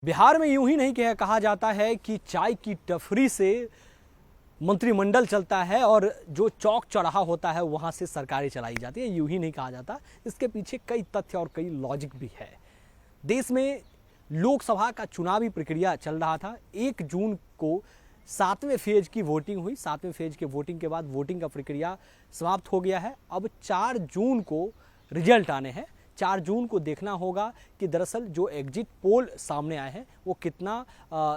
बिहार में यूं ही नहीं कहा जाता है कि चाय की टफरी से मंत्रिमंडल चलता है और जो चौक चौराहा होता है वहां से सरकारें चलाई जाती है। यूं ही नहीं कहा जाता, इसके पीछे कई तथ्य और कई लॉजिक भी है। देश में लोकसभा का चुनावी प्रक्रिया चल रहा था। 1 जून को 7वें फेज की वोटिंग हुई। 7वें फेज के वोटिंग के बाद वोटिंग का प्रक्रिया समाप्त हो गया है। अब 4 जून को रिजल्ट आने हैं। 4 जून को देखना होगा कि दरअसल जो एग्जिट पोल सामने आए हैं वो कितना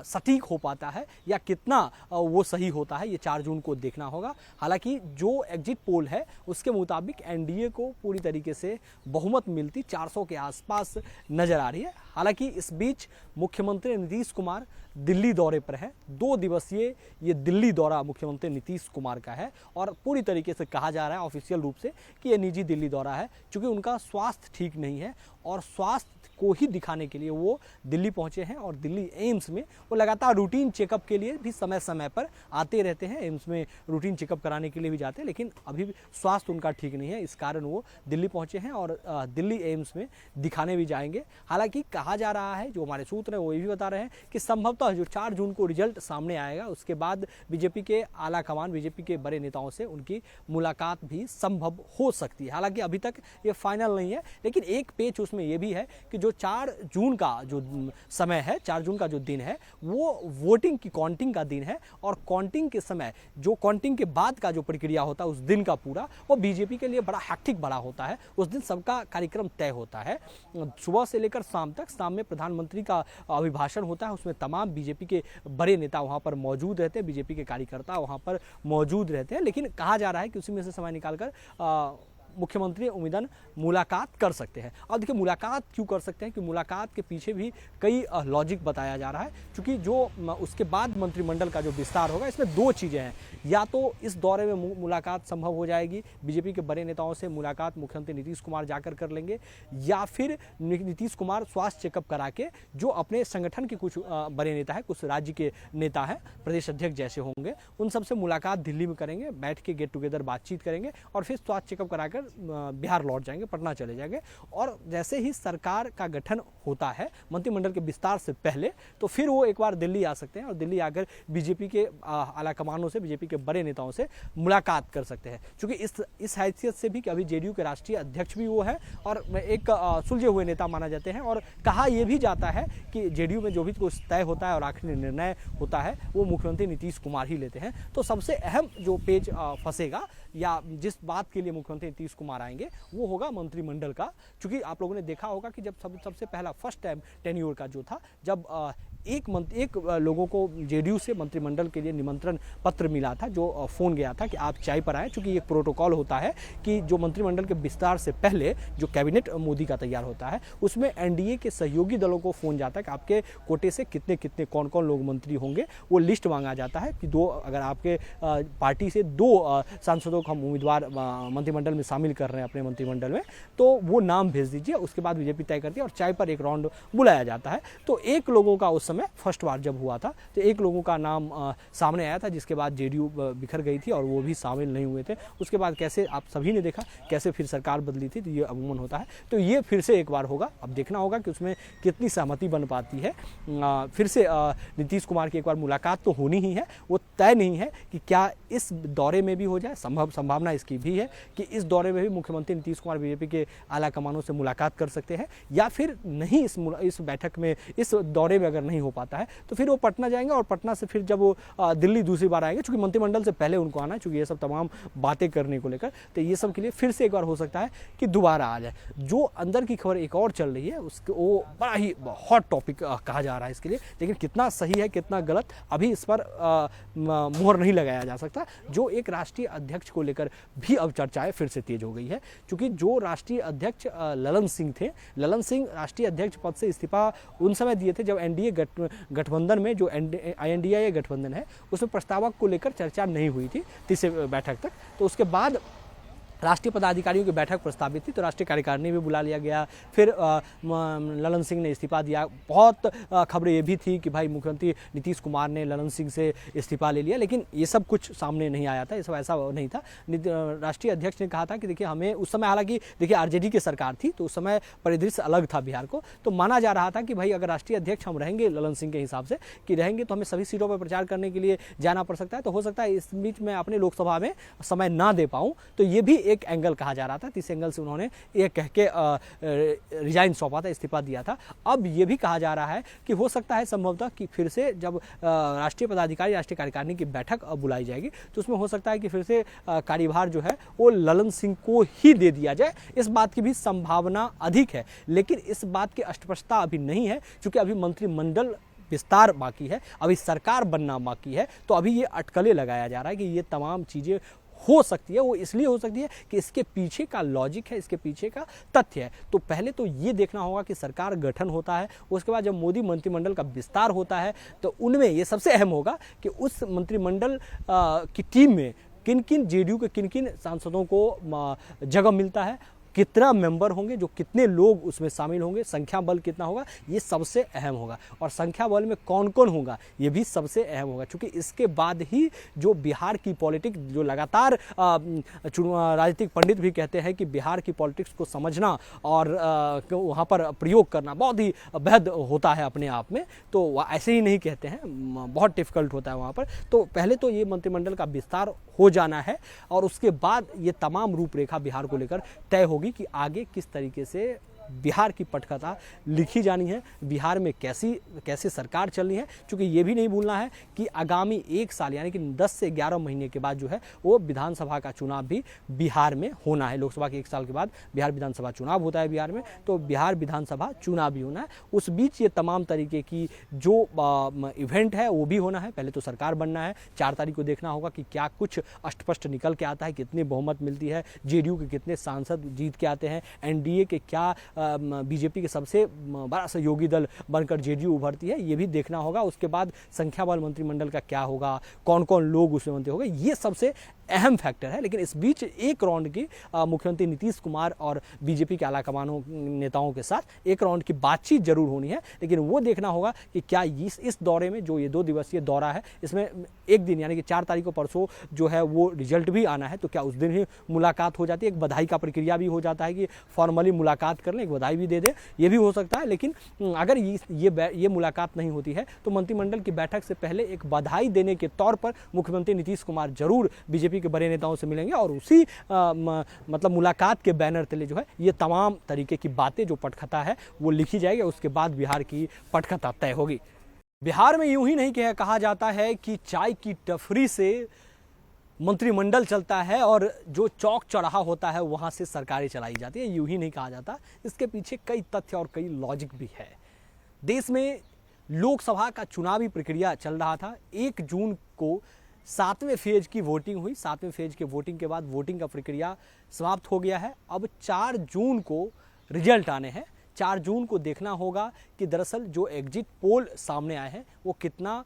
सटीक हो पाता है या कितना वो सही होता है, ये 4 जून को देखना होगा। हालांकि जो एग्जिट पोल है उसके मुताबिक एनडीए को पूरी तरीके से बहुमत मिलती 400 के आसपास नजर आ रही है। हालांकि इस बीच मुख्यमंत्री नीतीश कुमार दिल्ली दौरे पर है। 2 दिवसीय ये दिल्ली दौरा मुख्यमंत्री नीतीश कुमार का है और पूरी तरीके से कहा जा रहा है ऑफिशियल रूप से कि ये निजी दिल्ली दौरा है, क्योंकि उनका स्वास्थ्य ठीक नहीं है और स्वास्थ्य को ही दिखाने के लिए वो दिल्ली पहुंचे हैं। और दिल्ली एम्स में वो लगातार रूटीन चेकअप के लिए भी समय समय पर आते रहते हैं। एम्स में रूटीन चेकअप कराने के लिए भी जाते हैं, लेकिन अभी भी स्वास्थ्य उनका ठीक नहीं है, इस कारण वो दिल्ली पहुंचे हैं और दिल्ली एम्स में दिखाने भी जाएंगे। हालांकि कहा जा रहा है, जो हमारे सूत्र है वो ये भी बता रहे हैं कि संभवतः जो 4 जून को रिजल्ट सामने आएगा उसके बाद बीजेपी के आला कमान, बीजेपी के बड़े नेताओं से उनकी मुलाकात भी संभव हो सकती है। हालांकि अभी तक ये फाइनल नहीं है, लेकिन एक पेच उसमें ये भी है कि जो 4 जून का जो समय है, 4 जून का जो दिन है वो वोटिंग की काउंटिंग का दिन है। और काउंटिंग के समय, जो काउंटिंग के बाद का जो प्रक्रिया होता है उस दिन का पूरा, वो बीजेपी के लिए बड़ा हैक्टिक बड़ा होता है। उस दिन सबका कार्यक्रम तय होता है, सुबह से लेकर शाम तक। शाम में प्रधानमंत्री का अभिभाषण होता है, उसमें तमाम बीजेपी के बड़े नेता वहां पर मौजूद रहते हैं, बीजेपी के कार्यकर्ता वहां पर मौजूद रहते हैं। लेकिन कहा जा रहा है कि उसी में से समय निकालकर मुख्यमंत्री उम्मीदन मुलाकात कर सकते हैं। अब देखिए मुलाकात क्यों कर सकते हैं, कि मुलाकात के पीछे भी कई लॉजिक बताया जा रहा है। क्योंकि जो उसके बाद मंत्रिमंडल का जो विस्तार होगा, इसमें 2 चीज़ें हैं। या तो इस दौरे में मुलाकात संभव हो जाएगी, बीजेपी के बड़े नेताओं से मुलाकात मुख्यमंत्री नीतीश कुमार जाकर कर लेंगे, या फिर नीतीश कुमार स्वास्थ्य चेकअप करा के जो अपने संगठन के कुछ बड़े नेता हैं, कुछ राज्य के नेता हैं, प्रदेश अध्यक्ष जैसे होंगे, उन सबसे मुलाकात दिल्ली में करेंगे, बैठ के गेट टुगेदर बातचीत करेंगे और फिर स्वास्थ्य चेकअप कराकर बिहार लौट जाएंगे, पटना चले जाएंगे। और जैसे ही सरकार का गठन होता है मंत्रिमंडल के विस्तार से पहले, तो फिर वो एक बार दिल्ली आ सकते हैं और दिल्ली आकर बीजेपी के आला कमानों से, बीजेपी के बड़े नेताओं से मुलाकात कर सकते हैं। क्योंकि इस हैसियत से भी कि अभी जेडीयू के राष्ट्रीय अध्यक्ष भी वो है और एक सुलझे हुए नेता माना जाते हैं। और कहा यह भी जाता है कि जेडीयू में जो भी कुछ तय होता है और आखिरी निर्णय होता है वो मुख्यमंत्री नीतीश कुमार ही लेते हैं। तो सबसे अहम जो पेज फंसेगा या जिस बात के लिए मुख्यमंत्री नीतीश कुमार आएंगे वो होगा मंत्रिमंडल का। क्योंकि आप लोगों ने देखा होगा कि जब सबसे पहला फर्स्ट टाइम टेन्योर का जो था, जब एक लोगों को जेडीयू से मंत्रिमंडल के लिए निमंत्रण पत्र मिला था, जो फ़ोन गया था कि आप चाय पर आएँ। चूँकि एक प्रोटोकॉल होता है कि जो मंत्रिमंडल के विस्तार से पहले जो कैबिनेट मोदी का तैयार होता है उसमें एनडीए के सहयोगी दलों को फ़ोन जाता है कि आपके कोटे से कितने कितने कौन कौन लोग मंत्री होंगे, वो लिस्ट मांगा जाता है कि 2 अगर आपके पार्टी से 2 सांसदों को हम उम्मीदवार मंत्रिमंडल में शामिल कर रहे हैं अपने मंत्रिमंडल में, तो वो नाम भेज दीजिए। उसके बाद बीजेपी तय करती है और चाय पर एक राउंड बुलाया जाता है। तो एक लोगों का उस समय फर्स्ट बार जब हुआ था तो एक लोगों का नाम सामने आया था, जिसके बाद जेडीयू बिखर गई थी और वो भी शामिल नहीं हुए थे। उसके बाद कैसे आप सभी ने देखा कैसे फिर सरकार बदली थी, तो ये अमूमन होता है। तो ये फिर से एक बार होगा। अब देखना होगा कि उसमें कितनी सहमति बन पाती है। फिर से नीतीश कुमार की एक बार मुलाकात तो होनी ही है। वो तय नहीं है कि क्या इस दौरे में भी हो जाए, संभावना इसकी भी है कि इस दौरे में भी मुख्यमंत्री नीतीश कुमार बीजेपी के आला कमानों से मुलाकात कर सकते हैं, या फिर नहीं इस बैठक में, इस दौरे में अगर नहीं हो पाता है तो फिर वो पटना जाएंगे और पटना से फिर जब वो दिल्ली दूसरी बार आएंगे, क्योंकि मंत्रिमंडल से पहले उनको आना है, क्योंकि ये सब तमाम बातें करने को लेकर, तो ये सब के लिए फिर से एक बार हो सकता है कि दोबारा आ जाए। जो अंदर की खबर एक और चल रही है उसको वो बड़ा ही हॉट टॉपिक कहा जा रहा है इसके लिए, लेकिन कितना सही है कितना गलत अभी इस पर मुहर नहीं लगाया जा सकता। जो एक राष्ट्रीय अध्यक्ष को लेकर भी अब चर्चाएं फिर से तेज हो गई है, क्योंकि जो राष्ट्रीय अध्यक्ष ललन सिंह थे, ललन सिंह राष्ट्रीय अध्यक्ष पद से इस्तीफा उन समय दिए थे जब एनडीए गठबंधन में, जो INDIA गठबंधन है, उसमें प्रस्तावक को लेकर चर्चा नहीं हुई थी तीसरे बैठक तक। तो उसके बाद राष्ट्रीय पदाधिकारियों की बैठक प्रस्तावित थी, तो राष्ट्रीय कार्यकारिणी भी बुला लिया गया। फिर ललन सिंह ने इस्तीफा दिया। बहुत खबरें ये भी थी कि भाई मुख्यमंत्री नीतीश कुमार ने ललन सिंह से इस्तीफा ले लिया, लेकिन ये सब कुछ सामने नहीं आया था, ये सब ऐसा नहीं था। राष्ट्रीय अध्यक्ष ने कहा था कि देखिए हमें उस समय, हालांकि देखिए आरजेडी की सरकार थी तो उस समय परिदृश्य अलग था बिहार को, तो माना जा रहा था कि भाई अगर राष्ट्रीय अध्यक्ष हम रहेंगे ललन सिंह के हिसाब से कि रहेंगे तो हमें सभी सीटों पर प्रचार करने के लिए जाना पड़ सकता है, तो हो सकता है इस बीच में अपने लोकसभा में समय ना दे पाऊँ, तो ये भी एक एंगल कहा जा रहा था। इस एंगल से उन्होंने ये कह के रिजाइन सौंपा था, इस्तीफा दिया था। अब ये भी कहा जा रहा है कि हो सकता है संभवतः कि फिर से जब राष्ट्रीय पदाधिकारी राष्ट्रीय कार्यकारिणी की बैठक बुलाई जाएगी तो उसमें हो सकता है कि फिर से कार्यभार जो है वो ललन सिंह को ही दे दिया जाए। इस बात की भी संभावना अधिक है, लेकिन इस बात की स्पष्टता अभी नहीं है क्योंकि अभी मंत्रिमंडल विस्तार बाकी है, अभी सरकार बनना बाकी है, तो अभी ये अटकलें लगाया जा रहा है कि ये तमाम चीज़ें हो सकती है। वो इसलिए हो सकती है कि इसके पीछे का लॉजिक है, इसके पीछे का तथ्य है। तो पहले तो ये देखना होगा कि सरकार गठन होता है, उसके बाद जब मोदी मंत्रिमंडल का विस्तार होता है तो उनमें ये सबसे अहम होगा कि उस मंत्रिमंडल की टीम में किन किन जेडीयू के किन किन सांसदों को जगह मिलता है, कितना मेंबर होंगे, जो कितने लोग उसमें शामिल होंगे, संख्या बल कितना होगा, ये सबसे अहम होगा। और संख्या बल में कौन कौन होगा ये भी सबसे अहम होगा, क्योंकि इसके बाद ही जो बिहार की पॉलिटिक्स, जो लगातार राजनीतिक पंडित भी कहते हैं कि बिहार की पॉलिटिक्स को समझना और वहाँ पर प्रयोग करना बहुत ही बेहद होता है अपने आप में, तो ऐसे ही नहीं कहते हैं, बहुत डिफिकल्ट होता है वहाँ पर। तो पहले तो ये मंत्रिमंडल का विस्तार हो जाना है और उसके बाद ये तमाम रूपरेखा बिहार को लेकर तय होगी कि आगे किस तरीके से बिहार की पटकथा लिखी जानी है, बिहार में कैसी सरकार चलनी है। क्योंकि ये भी नहीं भूलना है कि आगामी 1 साल यानी कि 10 से 11 महीने के बाद जो है वो विधानसभा का चुनाव भी बिहार में होना है। लोकसभा के 1 साल के बाद बिहार विधानसभा चुनाव होता है बिहार में, तो बिहार विधानसभा चुनाव भी होना है। उस बीच ये तमाम तरीके की जो इवेंट है वो भी होना है। पहले तो सरकार बनना है, 4 तारीख को देखना होगा कि क्या कुछ स्पष्ट निकल के आता है, कितनी बहुमत मिलती है, जेडीयू के कितने सांसद जीत के आते हैं, एनडीए के क्या बीजेपी के सबसे बड़ा सहयोगी दल बनकर जेडीयू उभरती है, ये भी देखना होगा। उसके बाद संख्या बल मंत्रिमंडल का क्या होगा, कौन कौन लोग उसमें मंत्री होंगे, ये सबसे अहम फैक्टर है। लेकिन इस बीच एक राउंड की मुख्यमंत्री नीतीश कुमार और बीजेपी के आलाकमानों नेताओं के साथ एक राउंड की बातचीत जरूर होनी है, लेकिन वो देखना होगा कि क्या इस दौरे में, जो ये 2 दिवसीय दौरा है, इसमें एक दिन यानी कि 4 तारीख को परसों जो है वो रिजल्ट भी आना है, तो क्या उस दिन ही मुलाकात हो जाती है, एक बधाई का प्रक्रिया भी हो जाता है कि फॉर्मली मुलाकात कर लें, एक बधाई भी दे दे, ये भी हो सकता है। लेकिन अगर ये मुलाकात नहीं होती है तो मंत्रिमंडल की बैठक से पहले एक बधाई देने के तौर पर मुख्यमंत्री नीतीश कुमार जरूर बीजेपी के बड़े नेताओं से मिलेंगे और उसी मतलब मुलाकात के बैनर तले जो है ये तमाम तरीके की बातें, जो पटकथा है वो लिखी जाएगी। उसके बाद बिहार की पटकथा तय होगी। बिहार में यूं ही नहीं कहा जाता है कि चाय की टफरी से मंत्रिमंडल चलता है और जो चौक चौराहा होता है वहां से सरकारें चलाई जाती है, यूं ही नहीं कहा जाता। इसके पीछे कई तथ्य और कई लॉजिक भी है। देश में लोकसभा का चुनावी प्रक्रिया चल रहा था। 1 जून को 7वें फेज की वोटिंग हुई। 7वें फेज के वोटिंग के बाद वोटिंग का प्रक्रिया समाप्त हो गया है। अब 4 जून को रिजल्ट आने हैं। 4 जून को देखना होगा कि दरअसल जो एग्जिट पोल सामने आए हैं वो कितना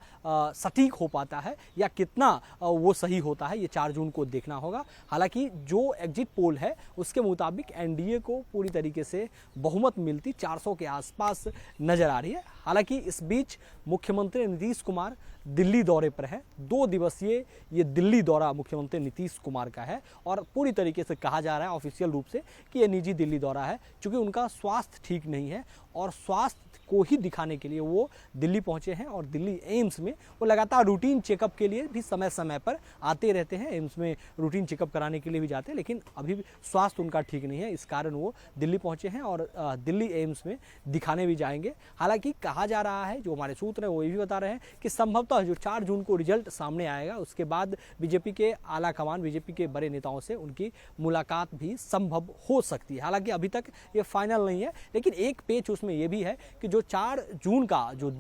सटीक हो पाता है या कितना वो सही होता है, ये 4 जून को देखना होगा। हालांकि जो एग्जिट पोल है उसके मुताबिक एनडीए को पूरी तरीके से बहुमत मिलती 400 के आसपास नजर आ रही है। हालांकि इस बीच मुख्यमंत्री नीतीश कुमार दिल्ली दौरे पर है। 2 दिवसीय ये दिल्ली दौरा मुख्यमंत्री नीतीश कुमार का है और पूरी तरीके से कहा जा रहा है ऑफिशियल रूप से कि ये निजी दिल्ली दौरा है, क्योंकि उनका स्वास्थ्य ठीक नहीं है और स्वास्थ्य को ही दिखाने के लिए वो दिल्ली पहुंचे हैं। और दिल्ली एम्स में वो लगातार रूटीन चेकअप के लिए भी समय समय पर आते रहते हैं। एम्स में रूटीन चेकअप कराने के लिए भी जाते हैं, लेकिन अभी भी स्वास्थ्य उनका ठीक नहीं है, इस कारण वो दिल्ली पहुंचे हैं और दिल्ली एम्स में दिखाने भी जाएंगे। हालांकि कहा जा रहा है, जो हमारे सूत्र हैं वो ये भी बता रहे हैं कि संभवतः जो 4 जून को रिजल्ट सामने आएगा उसके बाद बीजेपी के आला कमान, बीजेपी के बड़े नेताओं से उनकी मुलाकात भी संभव हो सकती है। हालांकि अभी तक ये फाइनल नहीं है, लेकिन एक पेच उसमें उसमें ये भी है कि जो 4 जून का जो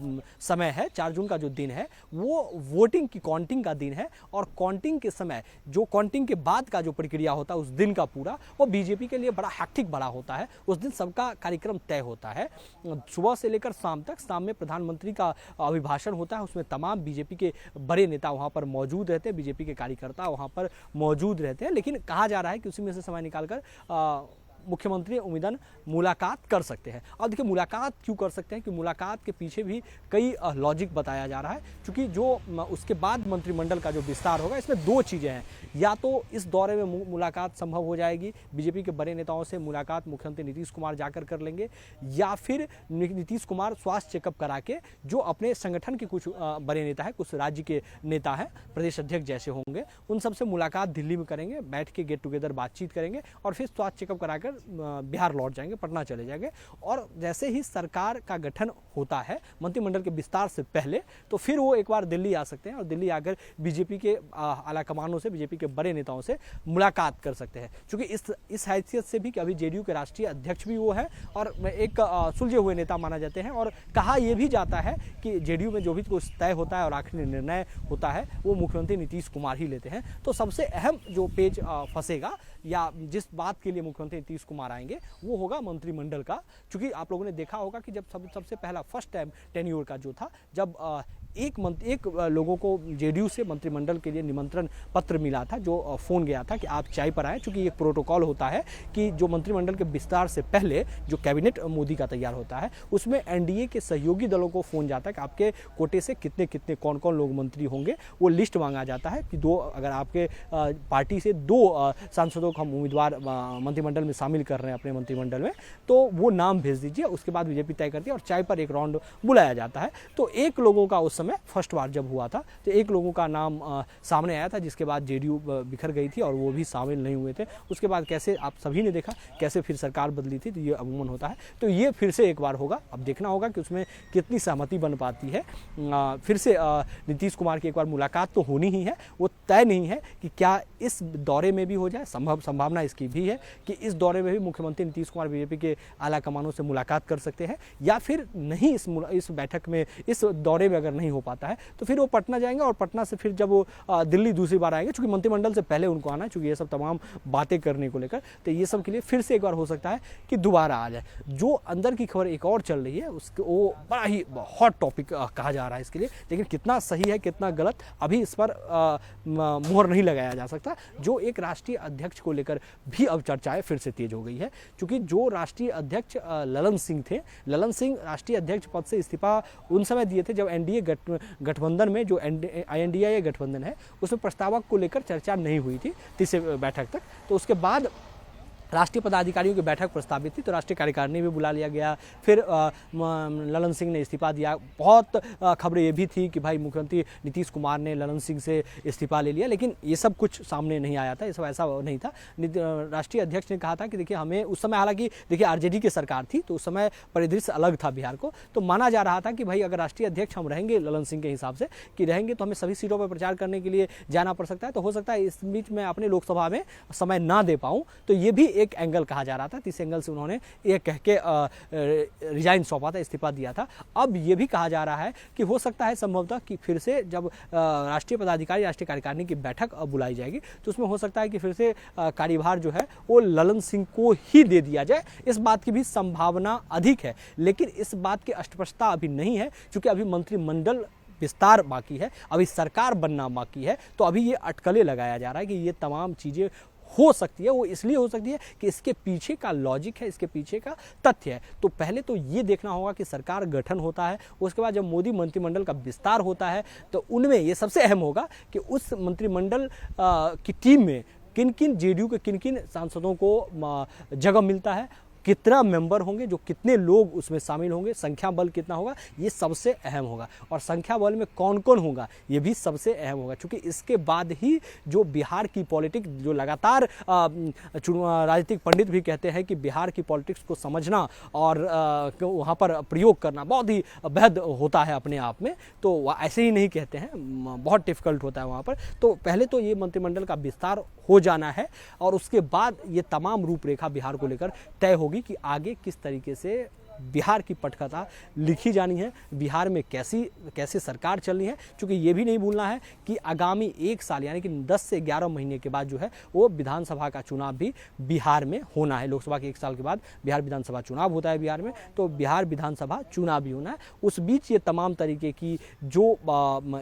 समय है, 4 जून का जो दिन है, वो वोटिंग की काउंटिंग का दिन है। और काउंटिंग के समय जो काउंटिंग के बाद का जो प्रक्रिया होता है उस दिन का पूरा, वो बीजेपी के लिए बड़ा हैक्टिक बड़ा होता है। उस दिन सबका कार्यक्रम तय होता है, सुबह से लेकर शाम तक। शाम में प्रधानमंत्री का अभिभाषण होता है, उसमें तमाम बीजेपी के बड़े नेता वहाँ पर मौजूद रहते हैं, बीजेपी के कार्यकर्ता वहाँ पर मौजूद रहते हैं। लेकिन कहा जा रहा है कि उसी में से समय निकालकर मुख्यमंत्री उम्मीदन मुलाकात कर सकते हैं। और देखिए मुलाकात क्यों कर सकते हैं कि मुलाकात के पीछे भी कई लॉजिक बताया जा रहा है, क्योंकि जो उसके बाद मंत्रिमंडल का जो विस्तार होगा, इसमें 2 चीज़ें हैं। या तो इस दौरे में मुलाकात संभव हो जाएगी, बीजेपी के बड़े नेताओं से मुलाकात मुख्यमंत्री नीतीश कुमार जाकर कर लेंगे, या फिर नीतीश कुमार स्वास्थ्य चेकअप करा के जो अपने संगठन के कुछ बड़े नेता हैं, कुछ राज्य के नेता हैं, प्रदेश अध्यक्ष जैसे होंगे, उन सबसे मुलाकात दिल्ली में करेंगे, बैठ के गेट टुगेदर बातचीत करेंगे और फिर स्वास्थ्य चेकअप कराकर बिहार लौट जाएंगे, पटना चले जाएंगे। और जैसे ही सरकार का गठन होता है मंत्रिमंडल के विस्तार से पहले, तो फिर वो एक बार दिल्ली आ सकते हैं और दिल्ली आकर बीजेपी के आला कमानों से, बीजेपी के बड़े नेताओं से मुलाकात कर सकते हैं। क्योंकि इस हैसियत से भी कि अभी जेडीयू के राष्ट्रीय अध्यक्ष भी वो है और एक सुलझे हुए नेता माना जाते हैं। और कहा यह भी जाता है कि जेडीयू में जो भी कुछ तय होता है और आखिरी निर्णय होता है वो मुख्यमंत्री नीतीश कुमार ही लेते हैं। तो सबसे अहम जो पेज फंसेगा या जिस बात के लिए मुख्यमंत्री नीतीश कुमार आएंगे वो होगा मंत्रिमंडल का। क्योंकि आप लोगों ने देखा होगा कि जब सबसे पहला फर्स्ट टाइम टेन्योर का जो था, जब एक लोगों को जेडीयू से मंत्रिमंडल के लिए निमंत्रण पत्र मिला था, जो फोन गया था कि आप चाय पर आएँ। चूँकि ये प्रोटोकॉल होता है कि जो मंत्रिमंडल के विस्तार से पहले जो कैबिनेट मोदी का तैयार होता है उसमें एनडीए के सहयोगी दलों को फोन जाता है कि आपके कोटे से कितने कौन कौन लोग मंत्री होंगे। वो लिस्ट मांगा जाता है कि अगर आपके पार्टी से 2 सांसदों को हम उम्मीदवार मंत्रिमंडल में शामिल कर रहे हैं अपने मंत्रिमंडल में, तो वो नाम भेज दीजिए। उसके बाद बीजेपी तय करती है और चाय पर एक राउंड बुलाया जाता है। तो एक लोगों का उस समय फर्स्ट बार जब हुआ था तो एक लोगों का नाम सामने आया था, जिसके बाद जेडीयू बिखर गई थी और वो भी शामिल नहीं हुए थे। उसके बाद कैसे आप सभी ने देखा कैसे फिर सरकार बदली थी, तो ये अमूमन होता है। तो ये फिर से एक बार होगा, अब देखना होगा कि उसमें कितनी सहमति बन पाती है। फिर से नीतीश कुमार की एक बार मुलाकात तो होनी ही है, वो तय नहीं है कि क्या इस दौरे में भी हो जाए। संभावना इसकी भी है कि इस दौरे में भी मुख्यमंत्री नीतीश कुमार बीजेपी के आला कमानों से मुलाकात कर सकते हैं, या फिर नहीं इस बैठक में, इस दौरे में अगर नहीं हो पाता है तो फिर वो पटना जाएंगे और पटना से फिर जब वो दिल्ली दूसरी बार आएंगे, क्योंकि मंत्रिमंडल से पहले उनको आना है, क्योंकि ये सब तमाम बातें करने को लेकर, तो ये सब के लिए फिर से एक बार हो सकता है कि दोबारा आ जाए। जो अंदर की खबर एक और चल रही है उसको वो बड़ा ही हॉट टॉपिक कहा जा रहा है इसके लिए, लेकिन कितना सही है कितना गलत अभी इस पर मुहर नहीं लगाया जा सकता। जो एक राष्ट्रीय अध्यक्ष को लेकर भी अब चर्चाएं फिर से तेज हो गई है, क्योंकि जो राष्ट्रीय अध्यक्ष ललन सिंह थे, ललन सिंह राष्ट्रीय अध्यक्ष पद से इस्तीफा उन समय दिए थे जब एनडीए गठबंधन में, जो INDA गठबंधन है, उसमें प्रस्तावक को लेकर चर्चा नहीं हुई थी तीसरे बैठक तक। तो उसके बाद राष्ट्रीय पदाधिकारियों की बैठक प्रस्तावित थी, तो राष्ट्रीय कार्यकारिणी भी बुला लिया गया। फिर ललन सिंह ने इस्तीफा दिया। बहुत खबरें ये भी थी कि भाई मुख्यमंत्री नीतीश कुमार ने ललन सिंह से इस्तीफा ले लिया, लेकिन ये सब कुछ सामने नहीं आया था, ये सब ऐसा नहीं था। राष्ट्रीय अध्यक्ष ने कहा था कि देखिए हमें उस समय, हालांकि देखिए आरजेडी की सरकार थी तो उस समय परिदृश्य अलग था बिहार को, तो माना जा रहा था कि भाई अगर राष्ट्रीय अध्यक्ष हम रहेंगे ललन सिंह के हिसाब से कि रहेंगे तो हमें सभी सीटों पर प्रचार करने के लिए जाना पड़ सकता है, तो हो सकता है इस बीच में अपने लोकसभा में समय ना दे पाऊँ। तो ये भी एक एंगल कहा जा रहा था। इस एंगल से उन्होंने ये कह के रिजाइन सौंपा था, इस्तीफा दिया था। अब ये भी कहा जा रहा है कि हो सकता है संभवतः कि फिर से जब राष्ट्रीय पदाधिकारी, राष्ट्रीय कार्यकारिणी की बैठक बुलाई जाएगी तो उसमें हो सकता है कि फिर से कार्यभार जो है वो ललन सिंह को ही दे दिया जाए। इस बात की भी संभावना अधिक है, लेकिन इस बात की स्पष्टता अभी नहीं है, क्योंकि अभी मंत्रिमंडल विस्तार बाकी है, अभी सरकार बनना बाकी है। तो अभी ये अटकलें लगाया जा रहा है कि ये तमाम चीज़ें हो सकती है। वो इसलिए हो सकती है कि इसके पीछे का लॉजिक है, इसके पीछे का तथ्य है। तो पहले तो ये देखना होगा कि सरकार गठन होता है, उसके बाद जब मोदी मंत्रिमंडल का विस्तार होता है तो उनमें ये सबसे अहम होगा कि उस मंत्रिमंडल की टीम में किन किन जेडीयू के किन किन सांसदों को जगह मिलता है, कितना मेंबर होंगे, जो कितने लोग उसमें शामिल होंगे, संख्या बल कितना होगा, ये सबसे अहम होगा। और संख्या बल में कौन कौन होगा ये भी सबसे अहम होगा, क्योंकि इसके बाद ही जो बिहार की पॉलिटिक्स, जो लगातार राजनीतिक पंडित भी कहते हैं कि बिहार की पॉलिटिक्स को समझना और वहाँ पर प्रयोग करना बहुत ही बेहद होता है अपने आप में। तो ऐसे ही नहीं कहते हैं, बहुत डिफिकल्ट होता है वहाँ पर। तो पहले तो ये मंत्रिमंडल का विस्तार हो जाना है और उसके बाद ये तमाम रूपरेखा बिहार को लेकर तय होगी कि आगे किस तरीके से बिहार की पटकथा लिखी जानी है, बिहार में कैसी सरकार चलनी है। क्योंकि ये भी नहीं भूलना है कि आगामी 1 साल यानी कि 10 से 11 महीने के बाद जो है वो विधानसभा का चुनाव भी बिहार में होना है। लोकसभा के 1 साल के बाद बिहार विधानसभा चुनाव होता है बिहार में, तो बिहार विधानसभा चुनाव भी होना है। उस बीच ये तमाम तरीके की जो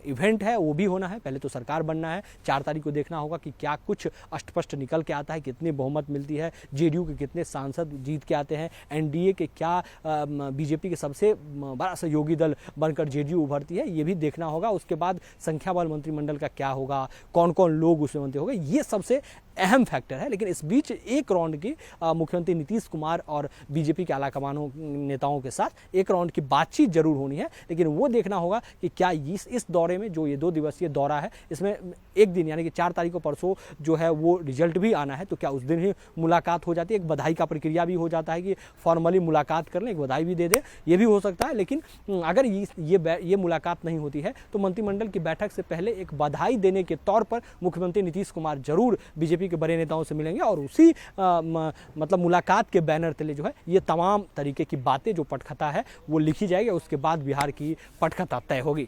इवेंट है वो भी होना है। पहले तो सरकार बनना है, 4 तारीख को देखना होगा कि क्या कुछ स्पष्ट निकल के आता है, कितनी बहुमत मिलती है, जेडीयू के कितने सांसद जीत के आते हैं, एनडीए के क्या बीजेपी के सबसे बड़ा सहयोगी दल बनकर जेडीयू उभरती है, ये भी देखना होगा। उसके बाद संख्या बल मंत्रिमंडल का क्या होगा, कौन कौन लोग उसमें मंत्री होंगे, ये सबसे अहम फैक्टर है। लेकिन इस बीच एक राउंड की मुख्यमंत्री नीतीश कुमार और बीजेपी के आला कमानों नेताओं के साथ एक राउंड की बातचीत जरूर होनी है। लेकिन वो देखना होगा कि क्या इस दौरे में जो ये 2 दिवसीय दौरा है, इसमें एक दिन यानी कि 4 तारीख को परसों जो है वो रिजल्ट भी आना है, तो क्या उस दिन ही मुलाकात हो जाती है, एक बधाई का प्रक्रिया भी हो जाता है कि फॉर्मली मुलाकात कर लें, एक बधाई भी दे दे, ये भी हो सकता है। लेकिन अगर ये मुलाकात नहीं होती है तो मंत्रिमंडल की बैठक से पहले एक बधाई देने के तौर पर मुख्यमंत्री नीतीश कुमार जरूर बीजेपी के बड़े नेताओं से मिलेंगे और उसी मतलब मुलाकात के बैनर तले जो है ये तमाम तरीके की बातें जो पटकथा है वो लिखी जाएगी। उसके बाद बिहार की पटकथा तय होगी।